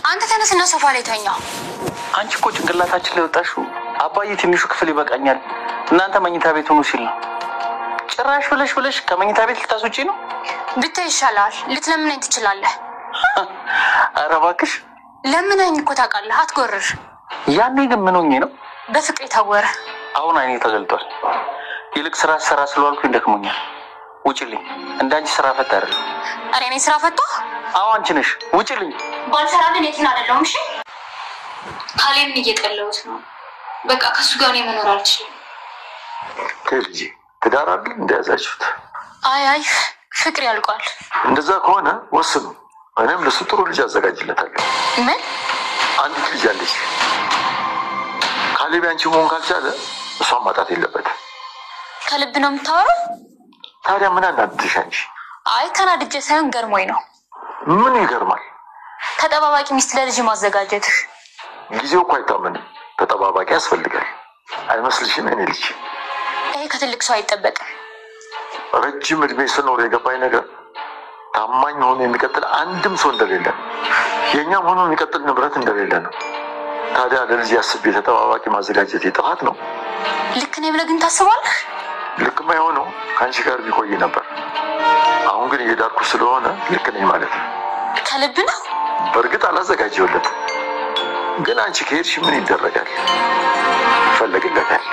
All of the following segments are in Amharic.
አንተ ተነስና ሶፋ ላይ ተኛ። አንቺ እኮ ጭንቅላታችን ላይ ወጣሽው አባዬ ትንሹ ክፍል ይበቃኛል እናንተ መኝታ ቤት ሆኖ ሲል ነው። ጭራሽ ብለሽ ከመኝታ ቤት ልታስወጪ ነው? ብታይ ይሻላል። ልትለምነኝ ትችላለህ። ኧረ እባክሽ ለምነኝ እኮ ታውቃለህ። አትጎርር። ያኔ ግን ምን ሆኜ ነው? በፍቅሬ ታወረ። አሁን አይኔ ተገልጧል። ይልቅ ስራ ስለዋልኩኝ ደክሞኛል። ውጪልኝ። እንዳንቺ ስራ ፈታ አይደለም። እኔ ነኝ ስራ ፈታ? አዎ አንቺ ነሽ። ውጪልኝ። ባልሰራ ግን የትን አይደለም። እሺ ካሌብን እየጠለሁት ነው። በቃ ከሱ ጋር ነው መኖር አልችልም። ከልጂ ትዳር አይደል እንደያዛችሁት? አይ ፍቅር ያልቋል። እንደዛ ከሆነ ወስኑ። እኔም ለሱ ጥሩ ልጅ አዘጋጅለታለሁ። ምን? አንዲት ልጅ አለች። ካሌብ አንቺ መሆን ካልቻለ እሷን ማጣት የለበትም። ከልብ ነው የምታወራው? ታዲያ ምን አናድድሽ አንቺ? አይ ተናድጄ ሳይሆን ገርሞኝ ነው። ምን ይገርማል? ተጠባባቂ ሚስት ለልጅ ማዘጋጀትህ። ጊዜው እኮ አይታመንም። ተጠባባቂ ያስፈልጋል አይመስልሽም? እኔ ልጅ ይሄ ከትልቅ ሰው አይጠበቅም። ረጅም እድሜ ስኖር የገባኝ ነገር ታማኝ ሆኖ የሚቀጥል አንድም ሰው እንደሌለ፣ የኛም ሆኖ የሚቀጥል ንብረት እንደሌለ ነው። ታዲያ ለልጅ ያስቤ ተጠባባቂ ማዘጋጀት ጥፋት ነው? ልክ ነኝ ብለህ ግን ታስባለህ? ልክማ የሆነው ከአንቺ ጋር ቢቆይ ነበር። አሁን ግን እየዳርኩ ስለሆነ ልክ ነኝ ማለት ነው። ከልብ ነው? በእርግጥ አላዘጋጀውለትም፣ ግን አንቺ ከሄድሽ ምን ይደረጋል? ይፈለግለታል።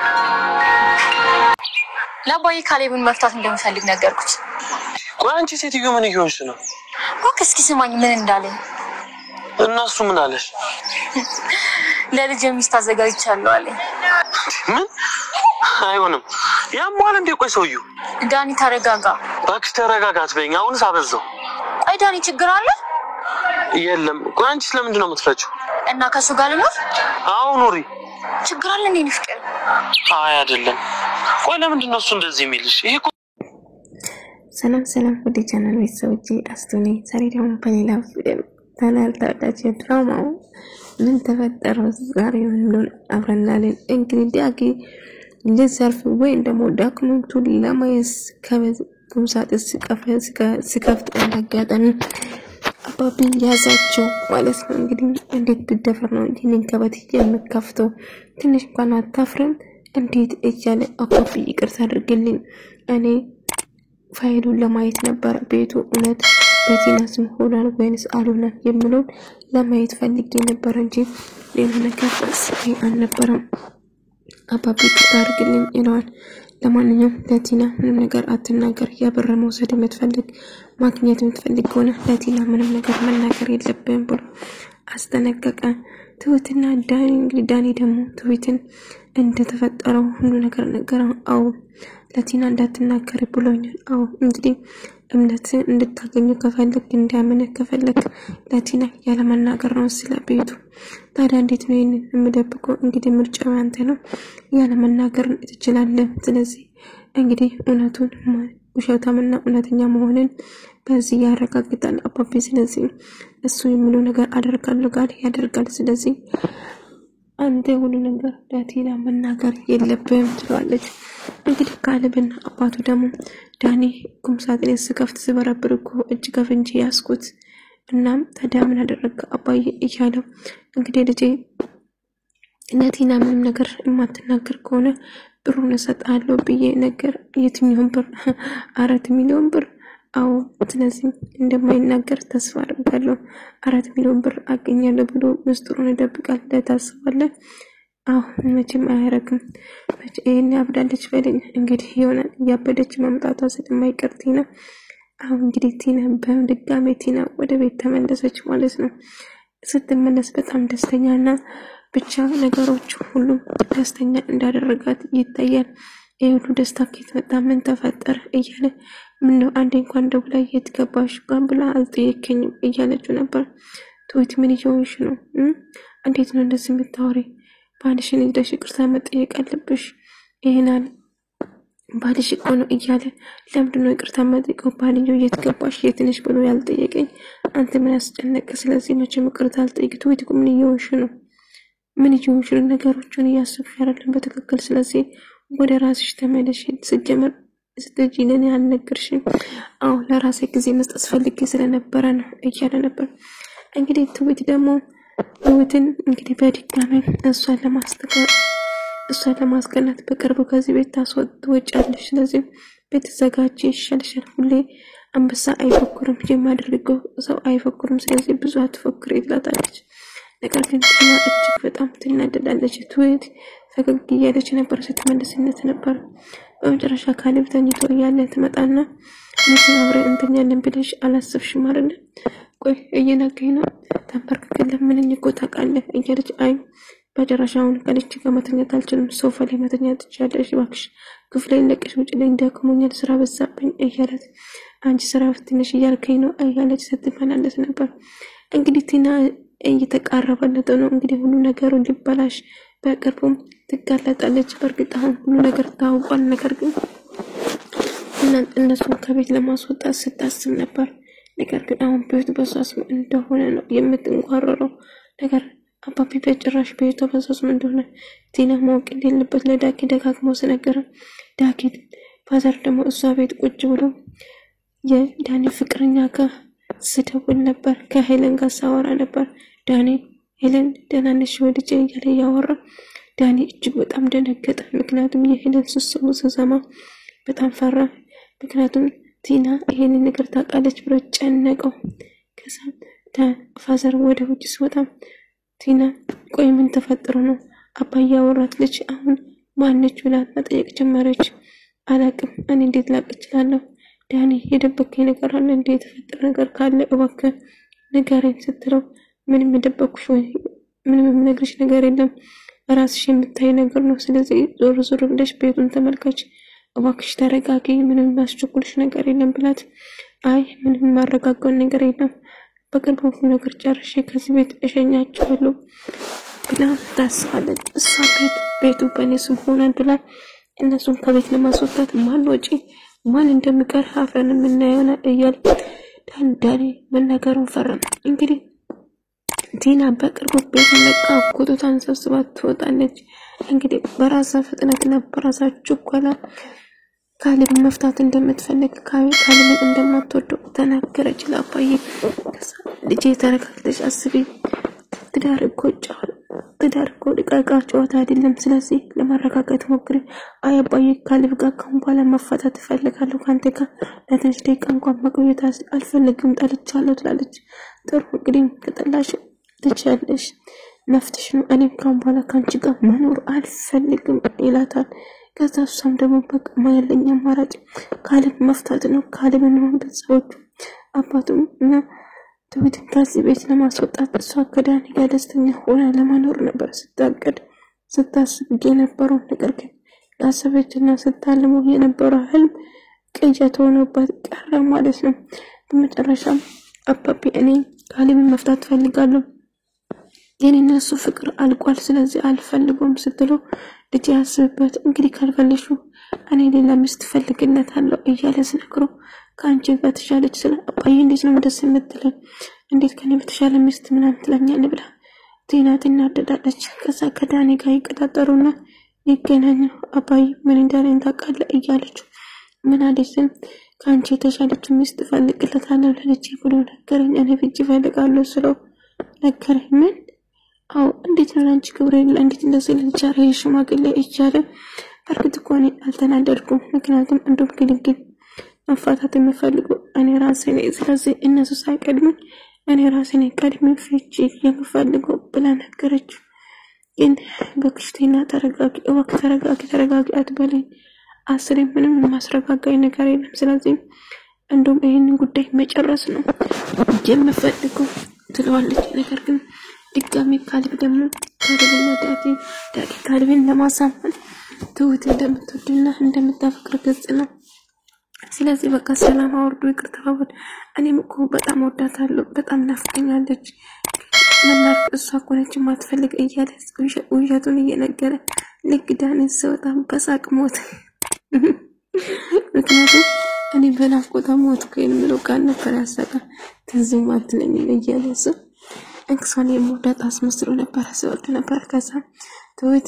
ለአባዬ ካሌብን መፍታት እንደምፈልግ ነገርኩት። ቆይ አንቺ ሴትዮ ምን እየሆንሽ ነው? እስኪ ስማኝ ምን እንዳለኝ። እና እሱ ምን አለሽ? ለልጅ ሚስት አዘጋጅቻለሁ አለኝ። ምን? አይሆንም። ያሟል እንዴ? ቆይ ሰውዩ ዳኒ ተረጋጋ። እባክሽ ተረጋጋት በይኝ። አሁንስ አበዛው። ቆይ ዳኒ ችግር አለ? የለም። ቆይ አንቺ ስለምንድን ነው የምትፈጪው? እና ከሱ ጋር ልኖር? አዎ ኑሪ። ችግር አለ እንዴ? ፍቅር? አይ አይደለም። ቆይ ለምንድን ነው እሱ እንደዚህ የሚልሽ? ይሄ ሰላም ወደ ቻናል ቤተሰቦቼ አስቶኒ ዛሬ ደግሞ በሌላ ቪዲዮ ተናልታዳች ድራማው ምን ተፈጠረ ዛሬ ምን አብረናለን። እንግዲህ ዳጊ ለዘርፍ ወይም ደግሞ ዶክመንቱን ለማየት ከቁምሳጥን ስከፍት እንደጋጠን አባቢ ያዛቸው ማለት ነው። እንግዲህ እንዴት ብደፈር ነው ይሄንን ከበት የምከፍተው? ትንሽ እንኳን አታፍርም? እንዴት እያለ አባቢ ይቅርታ አድርግልኝ፣ እኔ ፋይሉን ለማየት ነበር ቤቱ እውነት በቲና ስም ሆኗል ወይንስ አልሆነም የሚለው ለማየት ፈልጌ ነበር እንጂ ሌላ ነገር አልነበረም። አባቢ ይቅርታ አድርግልኝ ይለዋል። ለማንኛውም ለቲና ምንም ነገር አትናገር፣ የብር መውሰድ የምትፈልግ ማግኘት የምትፈልግ ከሆነ ለቲና ምንም ነገር መናገር የለብህም ብሎ አስጠነቀቀ። ትሁትና ዳኒ እንግዲህ ዳኒ ደግሞ ትሁትን እንደተፈጠረው ሁሉ ነገር ነገረው። አዎ ለቲና እንዳትናገር ብሎኛል። አዎ እንግዲህ እምነት እንድታገኙ ከፈለክ እንዲያምን ከፈለክ ለቲና ያለ መናገር ነው ስለ ቤቱ። ታዲያ እንዴት ነው ይሄንን የምደብቀው? እንግዲህ ምርጫው ያንተ ነው፣ ያለ መናገር ትችላለህ። ስለዚህ እንግዲህ እውነቱን ውሸታምና እውነተኛ መሆንን በዚህ ያረጋግጣል አባቢ። ስለዚህ እሱ የሚለው ነገር አደርጋለሁ ጋር ያደርጋል። ስለዚህ አንተ ሁሉ ነገር ለቲና መናገር የለብህም ትላለች። እንግዲህ ካሌብና አባቱ ደግሞ ዳኒ ቁምሳጥን ስከፍት ስበረብር እኮ እጅ ከፍንጅ ያስኩት፣ እናም ታዲያ ምን አደረገ አባዬ እያለው እንግዲህ ልጄ ለቲና ምንም ነገር የማትናገር ከሆነ ብሩን እሰጥሃለሁ ብዬ ነገር። የትኛውን ብር? 4 ሚሊዮን ብር። አዎ ስለዚህ እንደማይናገር ተስፋ አደርጋለሁ። 4 ሚሊዮን ብር አገኛለሁ ብሎ ምስጢሩን ይደብቃል ታስባለህ? አዎ መቼም አያረግም። ይሄን ያብዳለች በለኝ። እንግዲህ የሆነ ያበደች መምጣቷ ስለማይቀር ቲና አሁን እንግዲህ ቲና በድጋሚ ቲና ወደ ቤት ተመለሰች ማለት ነው። ስትመለስ በጣም ደስተኛና ብቻ ነገሮች ሁሉ ደስተኛ እንዳደረጋት ይታያል። የሁሉ ደስታ ከየት መጣ? ምን ተፈጠረ? እያለ ምን ነው አንዴ እንኳን ደውላ የት ገባሽ እንኳን ብላ አልጠየከኝም እያለችው ነበር። ትሁት ምን ይሆንሽ ነው? እንዴት ነው እንደዚህ የምታወሪ? ባልሽን ሄደሽ ይቅርታ መጠየቅ አለብሽ። ይሄናል ባልሽ እኮ ነው እያለ ለምንድን ነው ይቅርታ መጠየቀው? ባልየው የት ገባሽ የት ነሽ ብሎ ያልጠየቀኝ አንተ ምን ያስጨነቀ? ስለዚህ መቼም ይቅርታ አልጠይቅ። ትሁት ምን ይሆንሽ ነው? ምን ይሆንሽ ነው? ነገሮችን እያሰብሽ አይደለም በትክክል። ስለዚህ ወደ ራስሽ ተመለሽ። ስጀመር ስትጂ ለኔ አልነገርሽም። አዎ ለራሴ ጊዜ መስጠት ፈልጌ ስለነበረ ነው እያለ ነበር። እንግዲህ ትሁት ደግሞ ትሁትን እንግዲህ በድጋሚ እሷን ለማስቀናት በቅርቡ ከዚህ ቤት ታስወጫለሽ። ስለዚህ ቤት ዘጋጅ ይሻልሻል። ሁሌ አንበሳ አይፎክርም፣ የማደርገው ሰው አይፎክርም። ስለዚህ ብዙ አትፎክሪ ትላታለች። ነገር ግን ቲና እጅግ በጣም ትናደዳለች። ትሁት ፈገግ እያለች ነበር፣ ስትመልስነት ነበር። በመጨረሻ ካሌብ ተኝቶ እያለ ትመጣና ምንም አብረን እንተኛለን ብለሽ አላሰብሽም አይደል? ቆይ እየነገኝ ነው ተንበርክከን ለምንኝ እኮ ታውቃለህ እያለች አይ በጨረሻውን ከልጅ ጋር መተኛት አልችልም፣ ሶፋ ላይ መተኛት ትችያለሽ፣ እባክሽ ክፍሌን ለቀሽ ውጭ ላይ ደክሞኛል፣ ስራ በዛብኝ እያለት አንቺ ስራ ፍትነሽ እያልከኝ ነው እያለች ስትመላለስ ነበር። እንግዲህ ቲና እየተቃረበለት ነው። እንግዲህ ሁሉ ነገሩ ሊበላሽ በቅርቡም ትጋለጣለች። በእርግጥ አሁን ሁሉ ነገር ታውቋል። ነገር ግን እነሱን ከቤት ለማስወጣት ስታስብ ነበር። ነገር ግን አሁን ቤቱ በሷ ስም እንደሆነ ነው የምትንቋረረው። ነገር አባቢ በጭራሽ ቤቱ በሷ ስም እንደሆነ ቲና ማወቅ እንደሌለበት ለዳኪ ደጋግሞ ሲነገር፣ ዳኪ ፋዘር ደግሞ እሷ ቤት ቁጭ ብሎ የዳኒ ፍቅረኛ ጋር ስደውል ነበር፣ ከሄለን ጋር ሳወራ ነበር። ዳኒ ሄለን ደህና ነሽ ወልጄ እያለ ያወራ። ዳኒ እጅግ በጣም ደነገጠ። ምክንያቱም የሄለን ስሰማ በጣም ፈራ። ምክንያቱም ቲና ይሄንን ነገር ታውቃለች ብሎ ጨነቀው። ከዛ ፋዘር ወደ ውጭ ሲወጣ ቲና ቆይ ምን ተፈጥሮ ነው አባዬ ያወራት ልጅ አሁን ማነች ብላ መጠየቅ ጀመረች። አላቅም፣ እኔ እንዴት ላቅ እችላለሁ? ዳኒ የደበከኝ ነገር አለ እንዴ? የተፈጠረ ነገር ካለ እባክህ ንገረኝ ስትለው ምንም የደበኩሽ ወይ ምንም የምነግርሽ ነገር የለም፣ ራስሽ የምታይ ነገር ነው። ስለዚህ ዞር ዞር ብለሽ ቤቱን ተመልከች፣ እባክሽ ተረጋጊ፣ ምንም የሚያስቸኩልሽ ነገር የለም ብላት አይ ምንም ማረጋጋው ነገር የለም፣ በቅርቡ ሁሉ ነገር ጨርሼ ከዚህ ቤት እሸኛቸዋለሁ ብላ ታስባለች። እሷ ቤቱ በእኔ ስም ሆኗል ብላ እነሱን ከቤት ለማስወጣት ማን ወጪ ማን እንደሚቀር አፍረን የምናየው ነው እያለ ዳኒ መናገሩን ፈረም። እንግዲህ ቲና በቅርቡ ቤት ለቃ ኮቶታን ሰብስባ ትወጣለች። እንግዲህ በራሷ ፍጥነትና በራሷ ችኮላ ካሌብ መፍታት እንደምትፈልግ ካሌብን እንደማትወደው ተናገረች ለአባዬ። ልጄ ተረጋግተሽ አስቢ፣ ትዳር እኮ ደቃቃ ጨዋታ አይደለም፣ ስለዚህ ለማረጋጋት ሞክሪ። አይ አባዬ ካሌብ ጋር ካሁን በኋላ መፋታት እፈልጋለሁ፣ ካንተ ጋር ለትንሽ ደቂቃ እንኳን መቆየት አልፈልግም፣ ጠልቻለሁ ትላለች። ጥሩ እንግዲህ ከጠላሽ ትችያለሽ፣ መፍትሽ ነው፣ እኔም ካሁን በኋላ ካንቺ ጋር መኖር አልፈልግም ይላታል። ከዛ እሷም ደግሞ በቃ ማያለኝ አማራጭ ካሌብ መፍታት ነው። ካሌብን ነው ቤተሰቦቹ አባቱም እና ትሁትን ከዚህ ቤት ለማስወጣት እሷ ከዳኒ ጋር ደስተኛ ሆና ለመኖር ነበር ስታስብ የነበረው። ነገር ግን ያሰበችና ስታልመው የነበረው ህልም ቅዠት ሆኖባት ቀረ ማለት ነው። በመጨረሻም አባቢ እኔ ካሌብን መፍታት ፈልጋለሁ፣ የኔና እሱ ፍቅር አልቋል፣ ስለዚህ አልፈልገውም ስትለው ልጅ ያስብበት እንግዲህ ካልፈለሹ እኔ ሌላ ሚስት ፈልግለታለሁ እያለ ስነግረው ከአንቺ በተሻለች ስለ አባዬ እንዴት ነው ደስ የምትለኝ? እንዴት ከኔ በተሻለ ሚስት ምናምን ትለኛለህ ብላ ቲና ትናደዳለች። ከዛ ከዳኒ ጋር ይቀጣጠሩና ይገናኙ። አባዬ ምን እንዳለኝ ታውቃለህ እያለች ምን አለችም ከአንቺ የተሻለች ሚስት ፈልግለታለሁ ለልጄ ብሎ ነገረኝ። እኔ ፍቺ ፈልጋለሁ ስለው ነገረኝ። ምን? አዎ እንዴት ነው አንቺ ክብሬን እንዴት እንደዚህ ልንቻረ ሽማግሌ እያለ በርግጥ እኮ እኔ አልተናደድኩም፣ ምክንያቱም እንደው ግልግል መፋታት የምፈልገው እኔ ራሴ ነኝ፣ ስለዚህ እነሱ ሳይቀድሙኝ እኔ ራሴ ነኝ ቀድሜ ፍቺ የምፈልገው ብላ ነገረችው። ግን በክሽቴና ተረጋጊ፣ እባክህ ተረጋጊ አትበለኝ፣ አስሬ ምንም ማስረጋጋኝ ነገር የለም፣ ስለዚህ እንደውም ይሄንን ጉዳይ መጨረስ ነው የምፈልገው ትለዋለች። ነገር ግን ድጋሚ ካሌብ ደግሞ ካሌብና ዳጊ ካሌብን ለማሳመን ትሁት እንደምትወድና እንደምታፈቅር ግልጽ ነው። ስለዚህ በቃ ሰላም አውርዱ፣ ይቅር ተባባሉ። እኔም እኮ በጣም ወዳታለሁ፣ በጣም ናፍቀኛለች፣ መናር እሷ እኮ ነች የማትፈልግ እያለ ውሸቱን እየነገረ ልክ ዳኒን በጣም በሳቅ ሞት። ምክንያቱም እኔ በናፍቆታ ሞት የምለው ቃል ነበር ያሳቃ ትዝም አትለኝም እያለ እሱ እንክሷን የምወዳት አስመስሎ ነበር ሲወድ ነበር። ከዛ ትሁት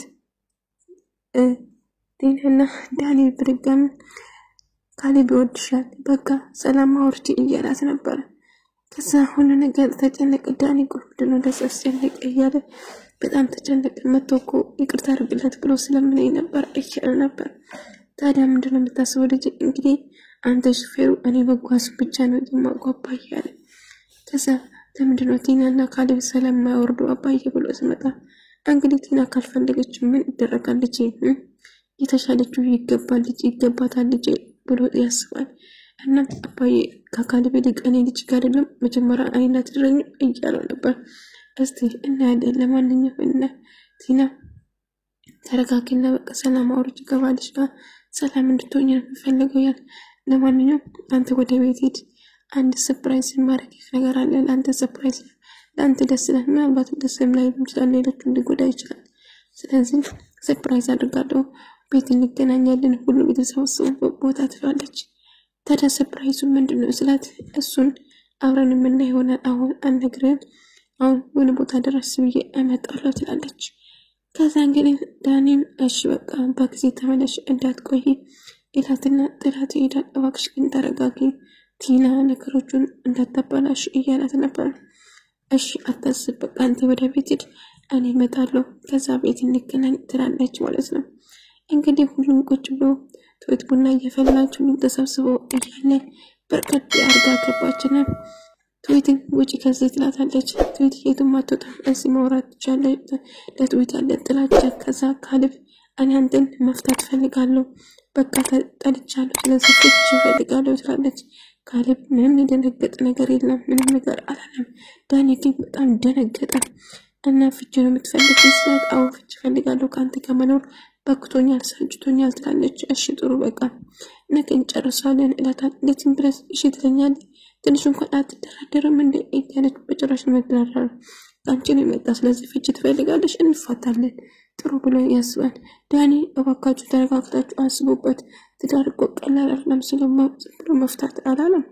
ቲናና ዳኒ ብድጋሚ ካሌብ ይወድሻል፣ በቃ ሰላም አውርጂ እያላት ነበር። ከዛ ሁሉ ነገር ተጨነቀ። ዳኒ ምንድነው ደስ አስጨነቀ እያለ በጣም ተጨነቀ። መጥቶ እኮ ይቅርታ አድርግለት ብሎ ስለምነኝ ነበር አይቻል ነበር። ታዲያ ምንድነው የምታስበው ልጅ? እንግዲህ አንተ ሹፌሩ እኔ መጓዝ ብቻ ነው የማውቀው አባዬ አለ። ከዛ ለምንድነው ቲናና ካሌብ ሰላም ማይወርዱ አባዬ ብሎ ሲመጣ እንግዲህ ቲና ካልፈለገች ምን ይደረጋል ልጅ የተሻለችው ይገባል ልጅ ይገባታል ልጅ ብሎ ያስባል። እና አባዬ ከካሌብ ይልቅ እኔ ልጅ ጋር አይደለም መጀመሪያ አይና ትድረኝ እያለው ነበር። እስቲ እናያለን። ለማንኛውም እና ቲና ተረጋግና በቃ ሰላም አውርጅ ገባልሽ ጋር ሰላም እንድትሆኝ የምፈልገው ያን። ለማንኛውም አንተ ወደ ቤት ሂድ፣ አንድ ሰርፕራይዝ ማድረግ ነገር አለ ለአንተ ሰርፕራይዝ ለአንተ ደስ ይላል። ምናልባት ደስ ላይ ይችላል ሌሎቹን ሊጎዳ ይችላል። ስለዚህ ሰርፕራይዝ አድርጋለሁ፣ ቤት እንገናኛለን፣ ሁሉ ቤተሰባሰቡ ቦታ ትላለች። ታዲያ ሰርፕራይዙ ምንድነው ስላት እሱን አብረን ምን ይሆናል አሁን አንነግርህም፣ አሁን ወደ ቦታ ድረስ ብዬ እመጣለሁ ትላለች። ከዛ እንግዲህ ዳኒም እሺ በቃ በጊዜ ተመለሽ እንዳትቆይ ኢላትና ጥላት ይሄዳል። እባክሽ ግን ተረጋጊ ቲና ነገሮቹን እንዳታበላሽ እያላት ነበር። እሺ አታስብ በቃ አንተ ወደ ቤት ሂድ እኔ እመጣለሁ ከዛ ቤት እንገናኝ ትላለች ማለት ነው። እንግዲህ ሁሉም ቁጭ ብሎ ትወት ቡና እየፈላችሁ ተሰብስበው እያለ በርከት አርጋ ገባችና ትዊትን ውጪ ከዚህ ትላታለች። ትዊት የትም አትወጣም እዚህ ማውራት ይቻላል ለትዊት ያለ ጥላቻ። ከዛ ካሌብ እኔ አንተን መፍታት ፈልጋለሁ በቃ ተጠልቻለሁ ስለዚህ ፍቺ ፈልጋለሁ ትላለች። ካሌብ ምንም የደነገጠ ነገር የለም ምንም ነገር አላለም። ዳኒ ግን በጣም ደነገጠ እና ፍቺ ነው የምትፈልጊው ስላት አዎ ፍቺ ፈልጋለሁ ካንተ ከመኖር በክቶኛል ሰልችቶኛል ትላለች። እሺ ጥሩ በቃ ነገ እንጨርሳለን እላታል። ለቲም ብለስ እሺ ትለኛለች። ትንሽ እንኳን አትደራደርም እንደ እያለች በጭራሽ መደራደር አንቺ ነው የመጣ ስለዚህ ፍቺ ትፈልጋለሽ እንፋታለን ጥሩ ብሎ ያስባል። ዳኒ እባካችሁ ተረጋግታችሁ አስቡበት ትዳር እኮ ቀላል አይደለም ብሎ መፍታት አላለም።